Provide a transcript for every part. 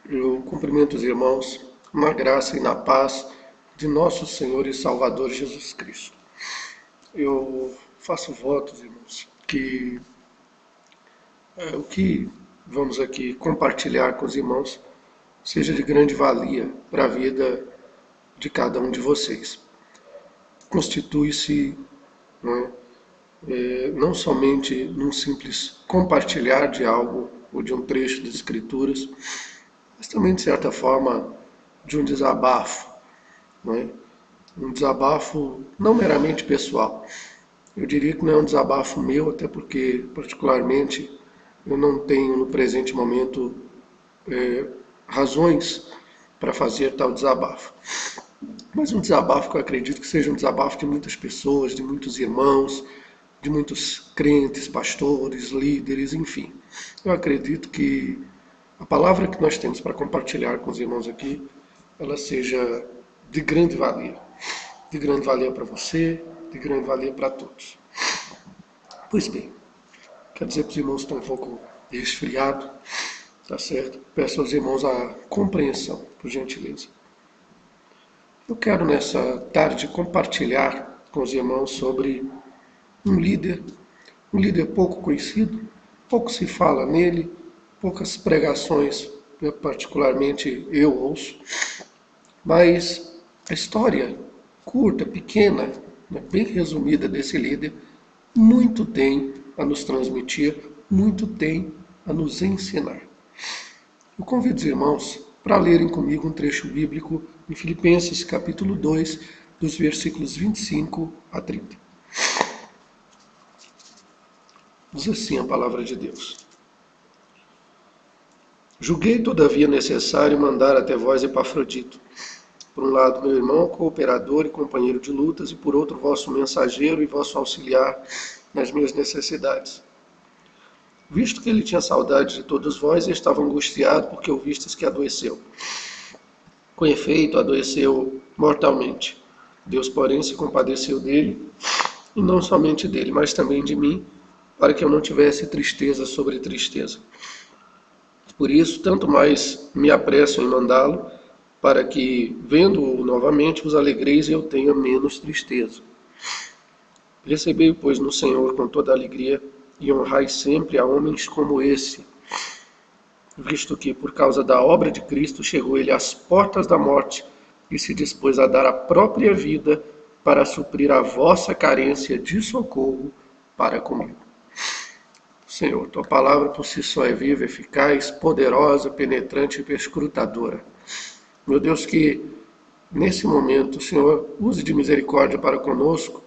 Eu cumprimento os irmãos na graça e na paz de nosso Senhor e Salvador Jesus Cristo. Eu faço votos, irmãos, que o que vamos aqui compartilhar com os irmãos seja de grande valia para a vida de cada um de vocês. Constitui-se, não é, não somente num simples compartilhar de algo ou de um trecho das Escrituras, mas também, de certa forma, de um desabafo, não é? Um desabafo não meramente pessoal. Eu diria que não é um desabafo meu, até porque, particularmente, eu não tenho no presente momento razões para fazer tal desabafo. Mas um desabafo que eu acredito que seja um desabafo de muitas pessoas, de muitos irmãos, de muitos crentes, pastores, líderes, enfim. Eu acredito que a palavra que nós temos para compartilhar com os irmãos aqui, ela seja de grande valia. De grande valia para você, de grande valia para todos. Pois bem, quer dizer que os irmãos estão um pouco resfriados, tá certo? Peço aos irmãos a compreensão, por gentileza. Eu quero nessa tarde compartilhar com os irmãos sobre um líder pouco conhecido, pouco se fala nele, poucas pregações, particularmente eu ouço, mas a história curta, pequena, bem resumida desse líder, muito tem a nos transmitir, muito tem a nos ensinar. Eu convido os irmãos para lerem comigo um trecho bíblico em Filipenses capítulo 2, dos versículos 25 a 30. Diz assim a palavra de Deus. Julguei, todavia, necessário mandar até vós Epafrodito, por um lado meu irmão, cooperador e companheiro de lutas, e por outro vosso mensageiro e vosso auxiliar nas minhas necessidades. Visto que ele tinha saudade de todos vós e estava angustiado porque ouvistes que adoeceu. Com efeito, adoeceu mortalmente. Deus, porém, se compadeceu dele, e não somente dele, mas também de mim, para que eu não tivesse tristeza sobre tristeza. Por isso, tanto mais me apresso em mandá-lo, para que, vendo-o novamente, vos alegreis e eu tenha menos tristeza. Recebei, pois, no Senhor com toda alegria, e honrai sempre a homens como esse, visto que, por causa da obra de Cristo, chegou ele às portas da morte e se dispôs a dar a própria vida para suprir a vossa carência de socorro para comigo. Senhor, tua palavra por si só é viva, eficaz, poderosa, penetrante e perscrutadora. Meu Deus, que nesse momento, Senhor, use de misericórdia para conosco,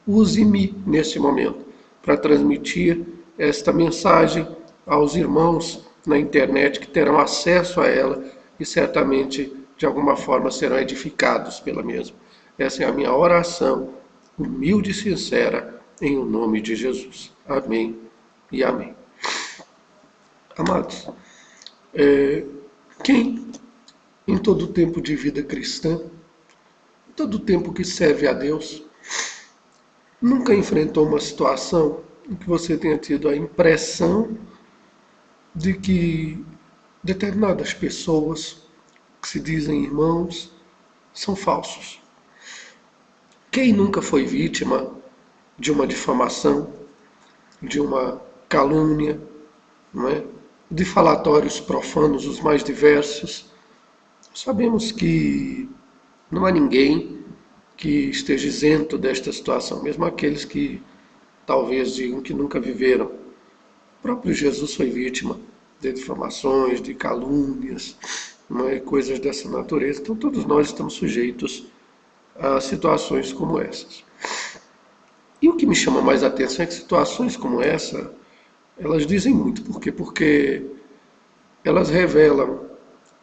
use-me nesse momento para transmitir esta mensagem aos irmãos na internet que terão acesso a ela e certamente de alguma forma serão edificados pela mesma. Essa é a minha oração, humilde e sincera, em o nome de Jesus. Amém e amém. Amados, quem em todo o tempo de vida cristã, em todo o tempo que serve a Deus, nunca enfrentou uma situação em que você tenha tido a impressão de que determinadas pessoas que se dizem irmãos são falsos? Quem nunca foi vítima de uma difamação, de uma calúnia, não é? De falatórios profanos os mais diversos? Sabemos que não há ninguém que esteja isento desta situação, mesmo aqueles que talvez digam que nunca viveram. O próprio Jesus foi vítima de difamações, de calúnias, coisas dessa natureza. Então todos nós estamos sujeitos a situações como essas. E o que me chama mais a atenção é que situações como essa, elas dizem muito. Por quê? Porque elas revelam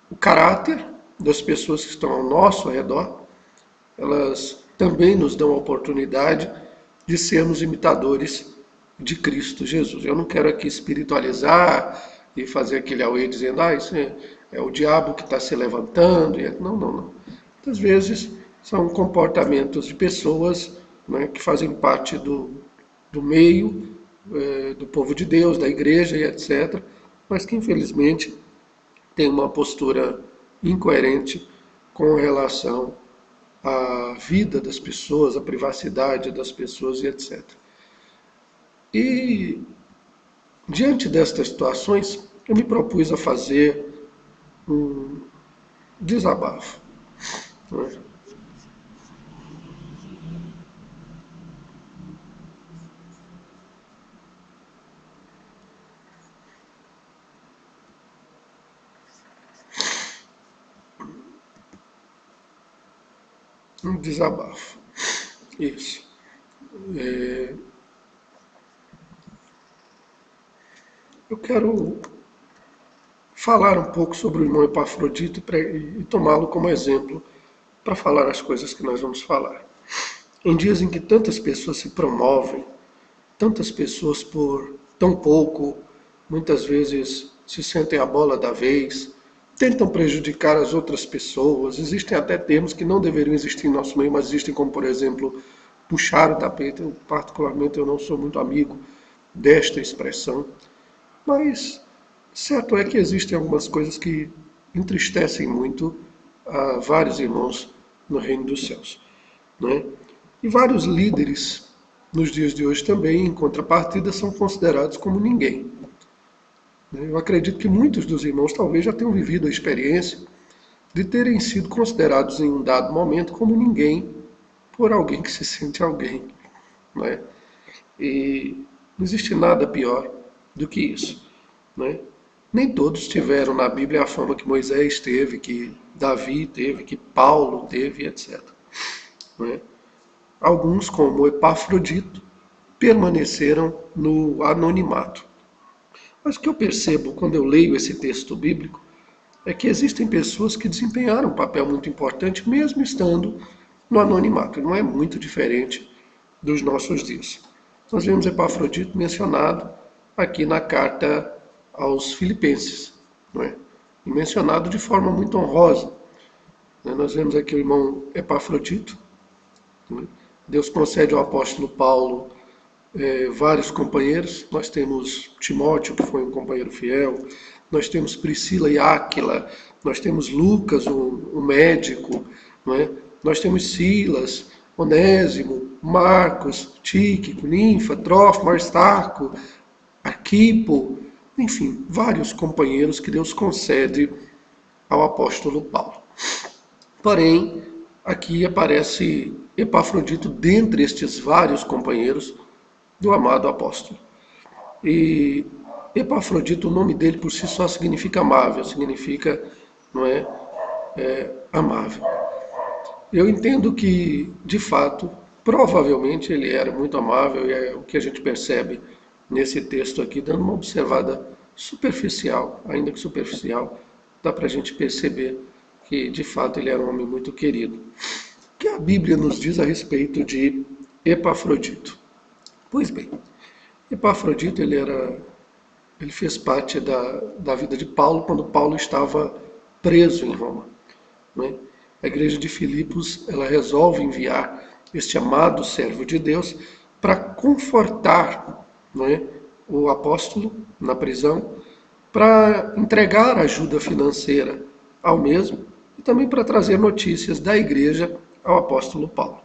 o caráter das pessoas que estão ao nosso redor. Elas também nos dão a oportunidade de sermos imitadores de Cristo Jesus. Eu não quero aqui espiritualizar e fazer aquele auê dizendo, isso é o diabo que está se levantando. Não. Muitas vezes são comportamentos de pessoas, né, que fazem parte do meio do povo de Deus, da igreja e etc., mas que infelizmente tem uma postura incoerente com relação à vida das pessoas, à privacidade das pessoas e etc. E, diante destas situações, eu me propus a fazer um desabafo. Né? Um desabafo. Isso. Eu quero falar um pouco sobre o irmão Epafrodito e tomá-lo como exemplo para falar as coisas que nós vamos falar. Em dias em que tantas pessoas se promovem, tantas pessoas por tão pouco, muitas vezes se sentem a bola da vez, tentam prejudicar as outras pessoas, existem até termos que não deveriam existir em nosso meio, mas existem, como por exemplo, puxar o tapete. Particularmente eu não sou muito amigo desta expressão, mas certo é que existem algumas coisas que entristecem muito a vários irmãos no reino dos céus. Né? E vários líderes nos dias de hoje também, em contrapartida, são considerados como ninguém. Eu acredito que muitos dos irmãos talvez já tenham vivido a experiência de terem sido considerados em um dado momento como ninguém por alguém que se sente alguém. Né? E não existe nada pior do que isso. Né? Nem todos tiveram na Bíblia a fama que Moisés teve, que Davi teve, que Paulo teve, etc. Né? Alguns, como Epafrodito, permaneceram no anonimato. Mas o que eu percebo quando eu leio esse texto bíblico é que existem pessoas que desempenharam um papel muito importante mesmo estando no anonimato. Não é muito diferente dos nossos dias. Nós vemos Epafrodito mencionado aqui na carta aos Filipenses, não é? E mencionado de forma muito honrosa. Nós vemos aqui o irmão Epafrodito. Deus concede ao apóstolo Paulo vários companheiros. Nós temos Timóteo, que foi um companheiro fiel. Nós temos Priscila e Áquila. Nós temos Lucas, um médico. Não é? Nós temos Silas, Onésimo, Marcos, Tíquico, Ninfa, Trófimo, Aristarco, Arquipo. Enfim, vários companheiros que Deus concede ao apóstolo Paulo. Porém, aqui aparece Epafrodito dentre estes vários companheiros do amado apóstolo. E Epafrodito, o nome dele por si só significa amável, significa, não é, amável. Eu entendo que, de fato, provavelmente ele era muito amável, e é o que a gente percebe nesse texto aqui, dando uma observada superficial, ainda que superficial, dá para a gente perceber que, de fato, ele era um homem muito querido. O que a Bíblia nos diz a respeito de Epafrodito? Pois bem, Epafrodito ele fez parte da vida de Paulo quando Paulo estava preso em Roma. Né? A igreja de Filipos ela resolve enviar este amado servo de Deus para confortar, né, o apóstolo na prisão, para entregar ajuda financeira ao mesmo e também para trazer notícias da igreja ao apóstolo Paulo.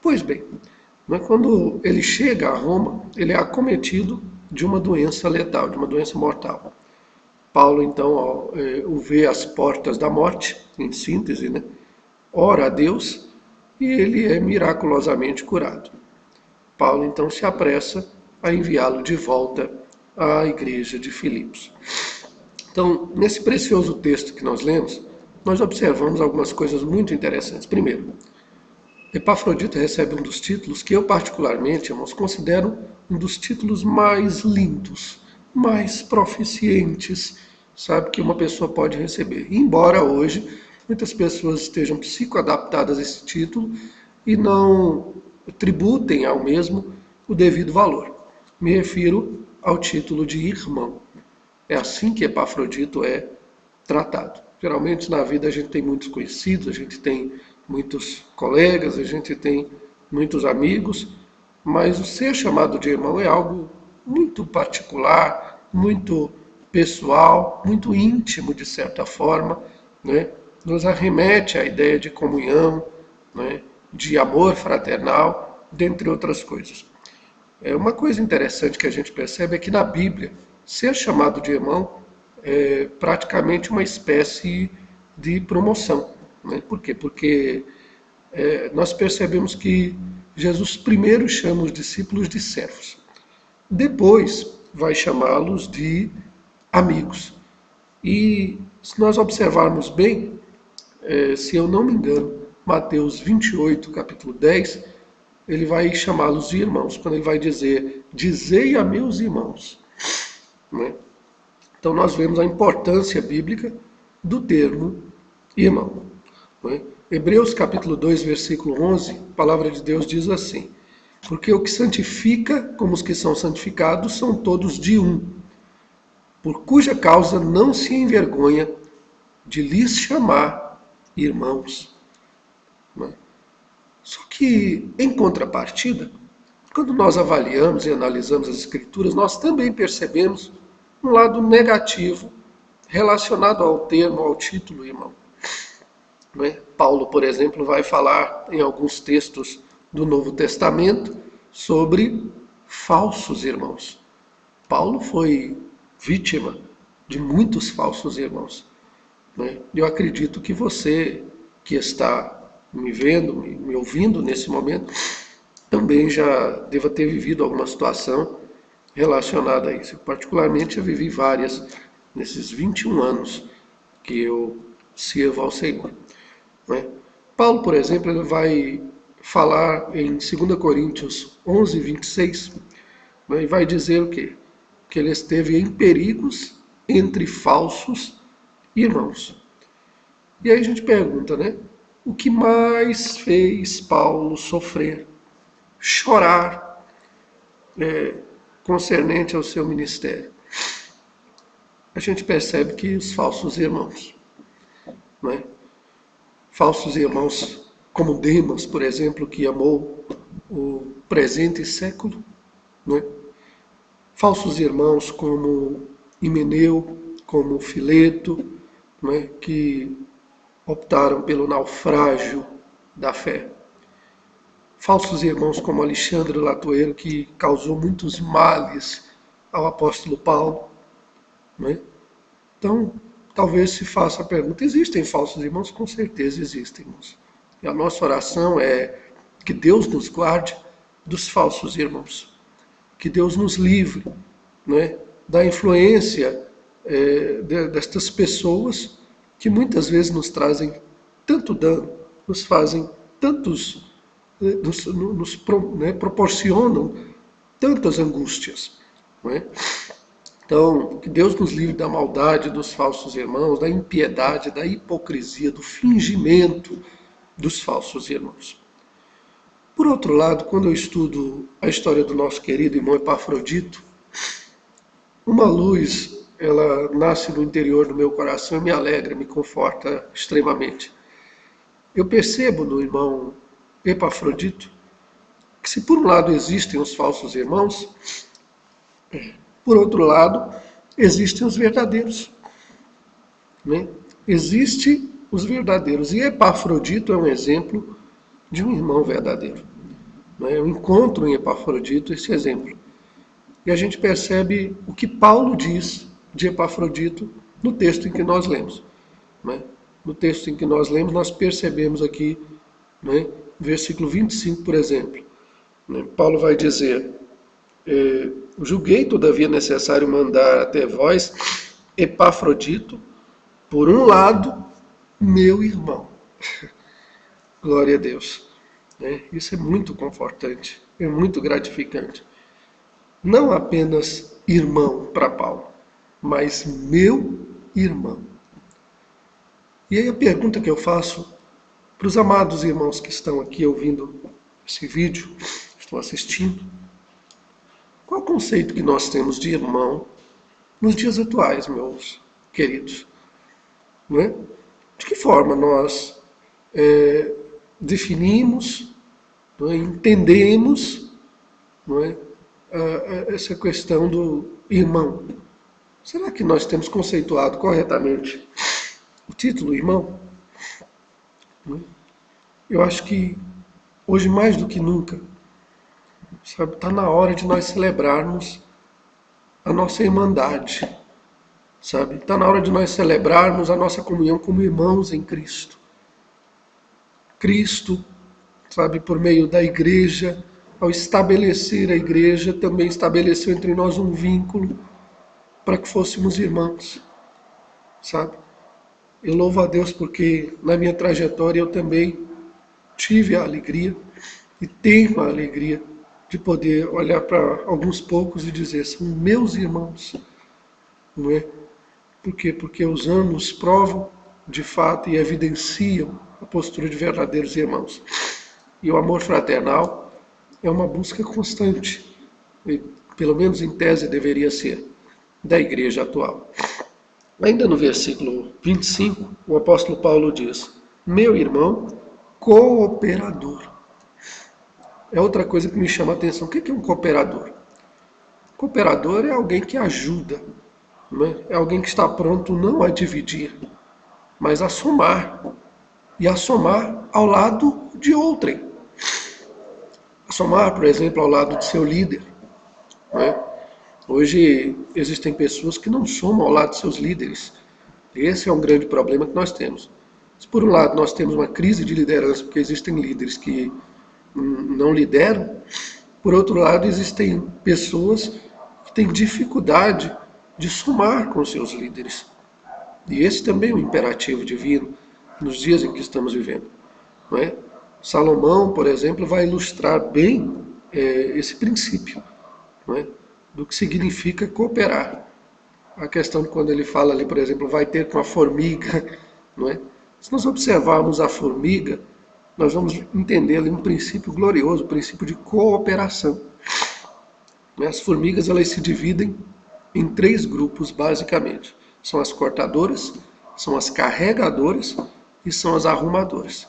Pois bem, quando ele chega a Roma, ele é acometido de uma doença letal, de uma doença mortal. Paulo, então, o vê às portas da morte, em síntese, né? Ora a Deus e ele é miraculosamente curado. Paulo, então, se apressa a enviá-lo de volta à igreja de Filipos. Então, nesse precioso texto que nós lemos, nós observamos algumas coisas muito interessantes. Primeiro, Epafrodito recebe um dos títulos que eu particularmente, irmãos, considero um dos títulos mais lindos, mais proficientes, sabe, que uma pessoa pode receber. Embora hoje muitas pessoas estejam psicoadaptadas a esse título e não tributem ao mesmo o devido valor. Me refiro ao título de irmão. É assim que Epafrodito é tratado. Geralmente na vida a gente tem muitos conhecidos, a gente tem muitos colegas, a gente tem muitos amigos, mas o ser chamado de irmão é algo muito particular, muito pessoal, muito íntimo de certa forma, né? Nos arremete à ideia de comunhão, né? De amor fraternal, dentre outras coisas. Uma coisa interessante que a gente percebe é que na Bíblia, ser chamado de irmão é praticamente uma espécie de promoção. Né? Por quê? Porque nós percebemos que Jesus primeiro chama os discípulos de servos. Depois vai chamá-los de amigos. E se nós observarmos bem, se eu não me engano, Mateus 28, capítulo 10, ele vai chamá-los de irmãos, quando ele vai dizer, dizei a meus irmãos. Né? Então nós vemos a importância bíblica do termo irmão. Né? Hebreus capítulo 2, versículo 11, a palavra de Deus diz assim, porque o que santifica, como os que são santificados, são todos de um, por cuja causa não se envergonha de lhes chamar irmãos. Né? Só que, em contrapartida, quando nós avaliamos e analisamos as Escrituras, nós também percebemos um lado negativo relacionado ao termo, ao título irmão. Paulo, por exemplo, vai falar em alguns textos do Novo Testamento sobre falsos irmãos. Paulo foi vítima de muitos falsos irmãos. Eu acredito que você que está me vendo, me ouvindo nesse momento, também já deva ter vivido alguma situação relacionada a isso. Particularmente, eu vivi várias nesses 21 anos que eu sirvo ao Senhor. Paulo, por exemplo, ele vai falar em 2 Coríntios 11, 26, e vai dizer o quê? Que ele esteve em perigos entre falsos irmãos. E aí a gente pergunta, né? O que mais fez Paulo sofrer, chorar, concernente ao seu ministério? A gente percebe que os falsos irmãos, né? Falsos irmãos como Demas, por exemplo, que amou o presente século, né? Falsos irmãos como Himeneu, como Fileto, né? Que optaram pelo naufrágio da fé. Falsos irmãos como Alexandre Latoeiro, que causou muitos males ao apóstolo Paulo. Né? Então, talvez se faça a pergunta, existem falsos irmãos? Com certeza existem, irmãos. E a nossa oração é que Deus nos guarde dos falsos irmãos. Que Deus nos livre, né, da influência destas pessoas que muitas vezes nos trazem tanto dano, nos fazem tantos, proporcionam tantas angústias. Não é? Então, que Deus nos livre da maldade dos falsos irmãos, da impiedade, da hipocrisia, do fingimento dos falsos irmãos. Por outro lado, quando eu estudo a história do nosso querido irmão Epafrodito, uma luz, ela nasce no interior do meu coração e me alegra, me conforta extremamente. Eu percebo no irmão Epafrodito que se por um lado existem os falsos irmãos, por outro lado, existem os verdadeiros. Né? Existem os verdadeiros. E Epafrodito é um exemplo de um irmão verdadeiro. Né? Eu encontro em Epafrodito esse exemplo. E a gente percebe o que Paulo diz de Epafrodito no texto em que nós lemos. Né? No texto em que nós lemos, nós percebemos aqui, né, versículo 25, por exemplo. Né? Paulo vai dizer, julguei todavia necessário mandar até vós Epafrodito, por um lado, meu irmão. Glória a Deus. Né? Isso é muito confortante, é muito gratificante. Não apenas irmão para Paulo, mas meu irmão. E aí a pergunta que eu faço para os amados irmãos que estão aqui ouvindo esse vídeo, estão assistindo, qual o conceito que nós temos de irmão nos dias atuais, meus queridos? Não é? De que forma nós definimos, não é? Entendemos, não é? Essa questão do irmão? Será que nós temos conceituado corretamente o título, irmão? Eu acho que hoje mais do que nunca, sabe, está na hora de nós celebrarmos a nossa irmandade, sabe? Está na hora de nós celebrarmos a nossa comunhão como irmãos em Cristo. Cristo, sabe, por meio da igreja, ao estabelecer a igreja, também estabeleceu entre nós um vínculo para que fôssemos irmãos, sabe? Eu louvo a Deus porque na minha trajetória eu também tive a alegria e tenho a alegria de poder olhar para alguns poucos e dizer, são meus irmãos, não é? Por quê? Porque os anos provam de fato e evidenciam a postura de verdadeiros irmãos. E o amor fraternal é uma busca constante, e, pelo menos em tese deveria ser, da igreja atual. Ainda no versículo 25, o apóstolo Paulo diz, meu irmão, cooperador. É outra coisa que me chama a atenção. O que é um cooperador? Cooperador é alguém que ajuda, né? É alguém que está pronto não a dividir, mas a somar. E a somar ao lado de outrem. A somar, por exemplo, ao lado de seu líder, né? Hoje existem pessoas que não somam ao lado de seus líderes. Esse é um grande problema que nós temos. Se por um lado nós temos uma crise de liderança, porque existem líderes que não lideram, por outro lado existem pessoas que têm dificuldade de somar com seus líderes. E esse também é um imperativo divino nos dias em que estamos vivendo, não é? Salomão, por exemplo, vai ilustrar bem esse princípio, não é? Do que significa cooperar. A questão de quando ele fala ali, por exemplo, vai ter com a formiga, não é? Se nós observarmos a formiga, nós vamos entender ali um princípio glorioso, o princípio de cooperação. As formigas, elas se dividem em 3 grupos, basicamente. São as cortadoras, são as carregadoras e são as arrumadoras.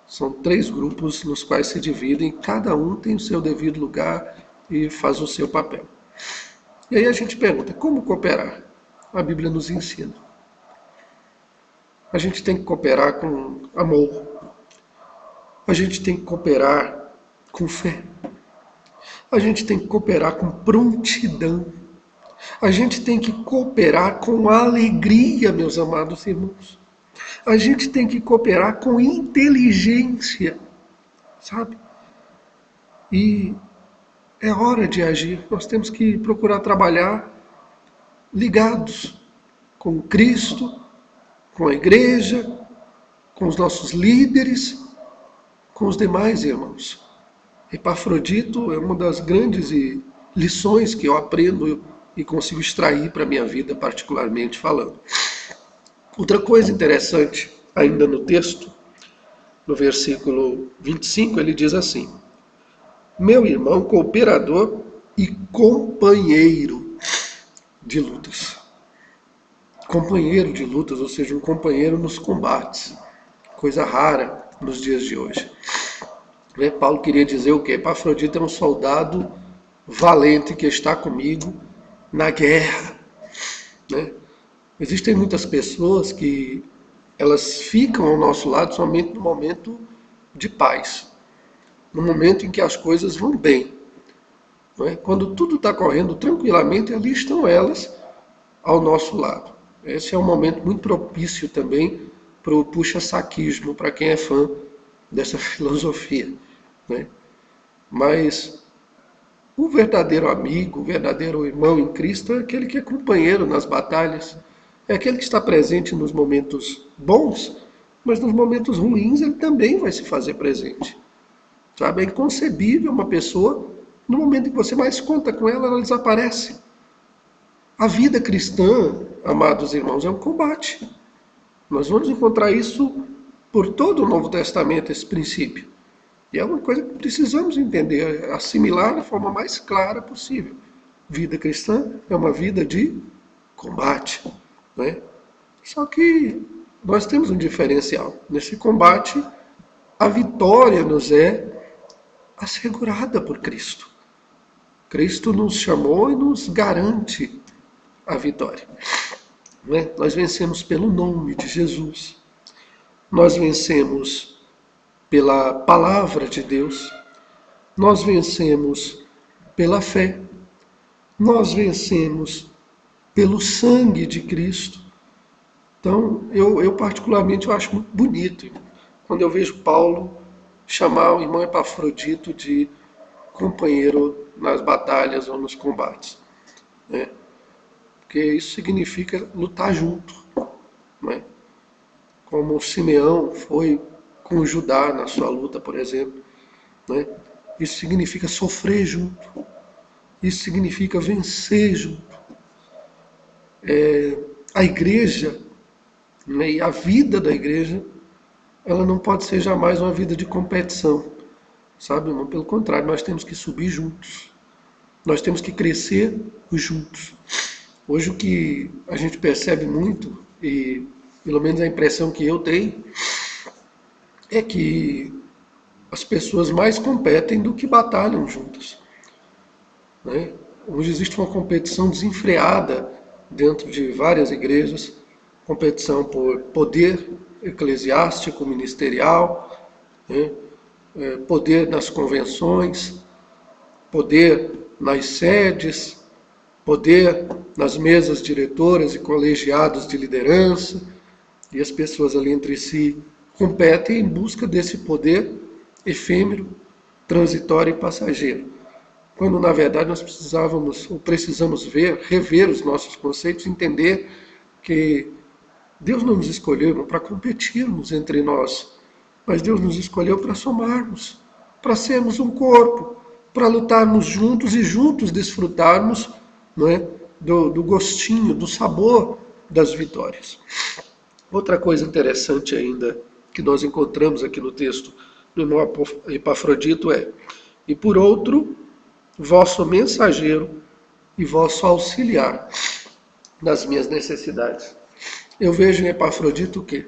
São 3 grupos nos quais se dividem, cada um tem o seu devido lugar e faz o seu papel. E aí a gente pergunta, como cooperar? A Bíblia nos ensina. A gente tem que cooperar com amor. A gente tem que cooperar com fé. A gente tem que cooperar com prontidão. A gente tem que cooperar com alegria, meus amados irmãos. A gente tem que cooperar com inteligência, sabe? E é hora de agir. Nós temos que procurar trabalhar ligados com Cristo, com a igreja, com os nossos líderes, com os demais irmãos. Epafrodito é uma das grandes lições que eu aprendo e consigo extrair para a minha vida, particularmente falando. Outra coisa interessante, ainda no texto, no versículo 25, ele diz assim, meu irmão cooperador e companheiro de lutas. Companheiro de lutas, ou seja, um companheiro nos combates. Coisa rara nos dias de hoje. Paulo queria dizer o quê? Epafrodito é um soldado valente que está comigo na guerra. Né? Existem muitas pessoas que elas ficam ao nosso lado somente no momento de paz. No momento em que as coisas vão bem. Não é? Quando tudo está correndo tranquilamente, ali estão elas ao nosso lado. Esse é um momento muito propício também para o puxa-saquismo, para quem é fã dessa filosofia. Né? Mas o verdadeiro amigo, o verdadeiro irmão em Cristo é aquele que é companheiro nas batalhas, é aquele que está presente nos momentos bons, mas nos momentos ruins ele também vai se fazer presente. Sabe? É inconcebível uma pessoa, no momento em que você mais conta com ela, ela desaparece. A vida cristã, amados irmãos, é um combate. Nós vamos encontrar isso por todo o Novo Testamento, esse princípio. E é uma coisa que precisamos entender, assimilar da forma mais clara possível. Vida cristã é uma vida de combate. Né? Só que nós temos um diferencial. Nesse combate, a vitória nos é assegurada por Cristo. Cristo nos chamou e nos garante a vitória. Não é? Nós vencemos pelo nome de Jesus. Nós vencemos pela palavra de Deus. Nós vencemos pela fé. Nós vencemos pelo sangue de Cristo. Então, eu particularmente eu acho muito bonito quando eu vejo Paulo chamar o irmão Epafrodito de companheiro nas batalhas ou nos combates, né? Porque isso significa lutar junto, né? Como Simeão foi com Judá na sua luta, por exemplo, né? Isso significa sofrer junto, isso significa vencer junto. A igreja, né, e a vida da igreja, ela não pode ser jamais uma vida de competição, sabe, irmão? Pelo contrário, nós temos que subir juntos. Nós temos que crescer juntos. Hoje o que a gente percebe muito, e pelo menos a impressão que eu tenho, é que as pessoas mais competem do que batalham juntas, né? Hoje existe uma competição desenfreada dentro de várias igrejas, competição por poder eclesiástico, ministerial, né? Poder nas convenções, poder nas sedes, poder nas mesas diretoras e colegiados de liderança, e as pessoas ali entre si competem em busca desse poder efêmero, transitório e passageiro. Quando na verdade nós precisamos rever os nossos conceitos, entender que Deus não nos escolheu para competirmos entre nós, mas Deus nos escolheu para somarmos, para sermos um corpo, para lutarmos juntos e juntos desfrutarmos, não é, do gostinho, do sabor das vitórias. Outra coisa interessante ainda que nós encontramos aqui no texto do irmão Epafrodito é: e por outro, vosso mensageiro e vosso auxiliar nas minhas necessidades. Eu vejo em Epafrodito o quê?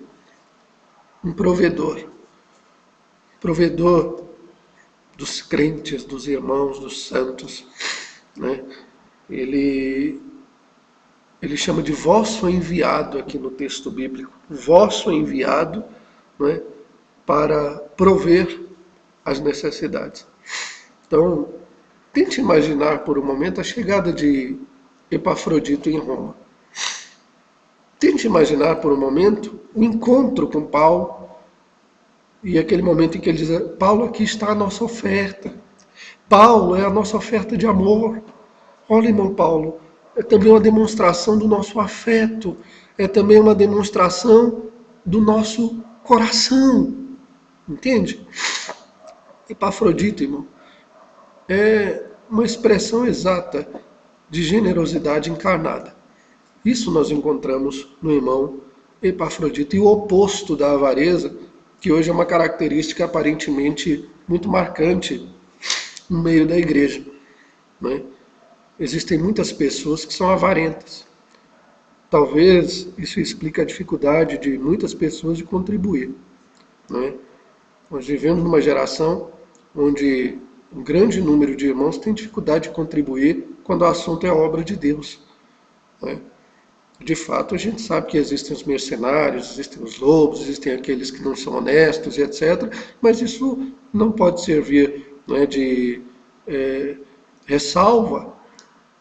Um provedor. Provedor dos crentes, dos irmãos, dos santos, né? Ele chama de vosso enviado aqui no texto bíblico. Vosso enviado, né, para prover as necessidades. Então, tente imaginar por um momento a chegada de Epafrodito em Roma. Tente imaginar por um momento o encontro com Paulo e aquele momento em que ele diz: Paulo, aqui está a nossa oferta. Paulo é a nossa oferta de amor. Olha, irmão Paulo, é também uma demonstração do nosso afeto, é também uma demonstração do nosso coração. Entende? Epafrodito, irmão, é uma expressão exata de generosidade encarnada. Isso nós encontramos no irmão Epafrodito, e o oposto da avareza, que hoje é uma característica aparentemente muito marcante no meio da igreja, né? Existem muitas pessoas que são avarentas. Talvez isso explique a dificuldade de muitas pessoas de contribuir, né? Nós vivemos numa geração onde um grande número de irmãos tem dificuldade de contribuir quando o assunto é obra de Deus, né? De fato, a gente sabe que existem os mercenários, existem os lobos, existem aqueles que não são honestos e etc. Mas isso não pode servir, não é, de ressalva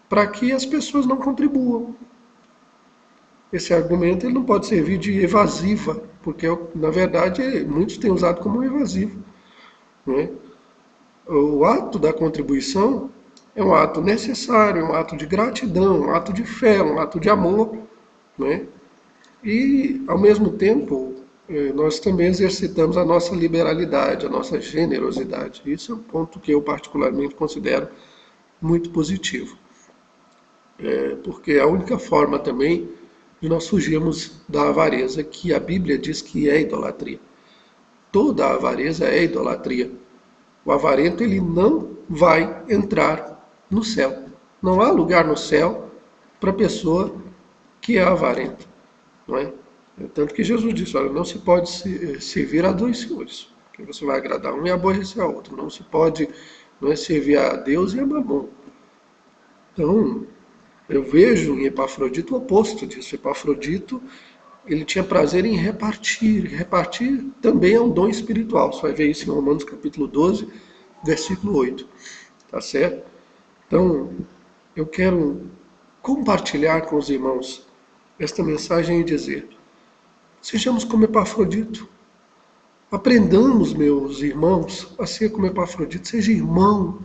para que as pessoas não contribuam. Esse argumento ele não pode servir de evasiva, porque na verdade muitos têm usado como evasivo, não é? O ato da contribuição é um ato necessário, é um ato de gratidão, um ato de fé, um ato de amor, né? E, ao mesmo tempo, nós também exercitamos a nossa liberalidade, a nossa generosidade. Isso é um ponto que eu particularmente considero muito positivo. Porque é a única forma também de nós fugirmos da avareza, que a Bíblia diz que é idolatria. Toda a avareza é idolatria. O avarento ele não vai entrar no céu. Não há lugar no céu para a pessoa que é avarenta, não é? Tanto que Jesus disse: olha, não se pode servir a dois senhores, porque você vai agradar um e aborrecer a outro. Não se pode, não é, servir a Deus e a Mamon. Então, Eu vejo em Epafrodito o oposto disso. Epafrodito, ele tinha prazer em repartir. Repartir também é um dom espiritual. Você vai ver isso em Romanos capítulo 12, versículo 8. Tá certo? Então, eu quero compartilhar com os irmãos esta mensagem e dizer: sejamos como Epafrodito. Aprendamos, meus irmãos, a ser como Epafrodito. Seja irmão,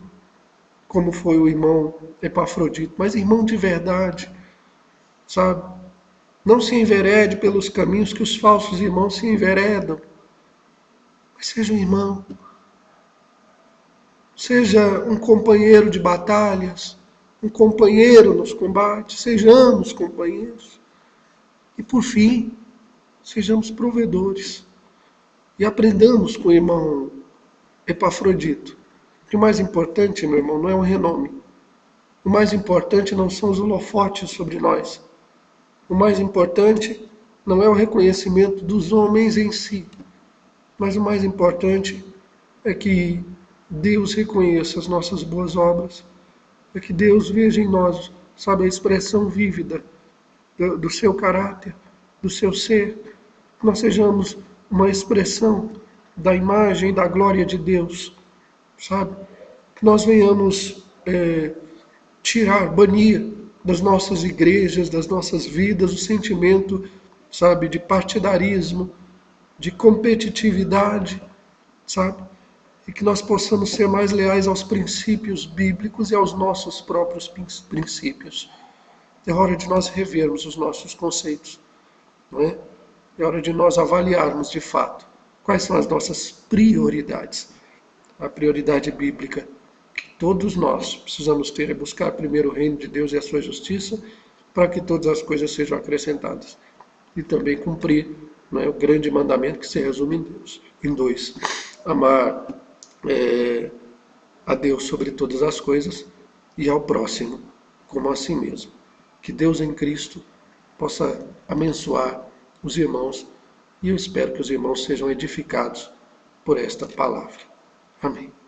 como foi o irmão Epafrodito, mas irmão de verdade, sabe? Não se enverede pelos caminhos que os falsos irmãos se enveredam, mas seja um irmão. Seja um companheiro de batalhas, um companheiro nos combates, sejamos companheiros. E por fim, sejamos provedores. E aprendamos com o irmão Epafrodito que o mais importante, meu irmão, não é o renome. O mais importante não são os holofotes sobre nós. O mais importante não é o reconhecimento dos homens em si, mas o mais importante é que Deus reconheça as nossas boas obras, é que Deus veja em nós, sabe, a expressão vívida do seu caráter, do seu ser, que nós sejamos uma expressão da imagem e da glória de Deus, sabe? Que nós venhamos banir das nossas igrejas, das nossas vidas, o sentimento, sabe, de partidarismo, de competitividade, sabe? E que nós possamos ser mais leais aos princípios bíblicos e aos nossos próprios princípios. É hora de nós revermos os nossos conceitos, não é? É hora de nós avaliarmos de fato quais são as nossas prioridades. A prioridade bíblica que todos nós precisamos ter é buscar primeiro o reino de Deus e a sua justiça, para que todas as coisas sejam acrescentadas. E também cumprir, não é, o grande mandamento que se resume em dois. Amar a Deus sobre todas as coisas e ao próximo como a si mesmo. Que Deus em Cristo possa abençoar os irmãos e eu espero que os irmãos sejam edificados por esta palavra. Amém.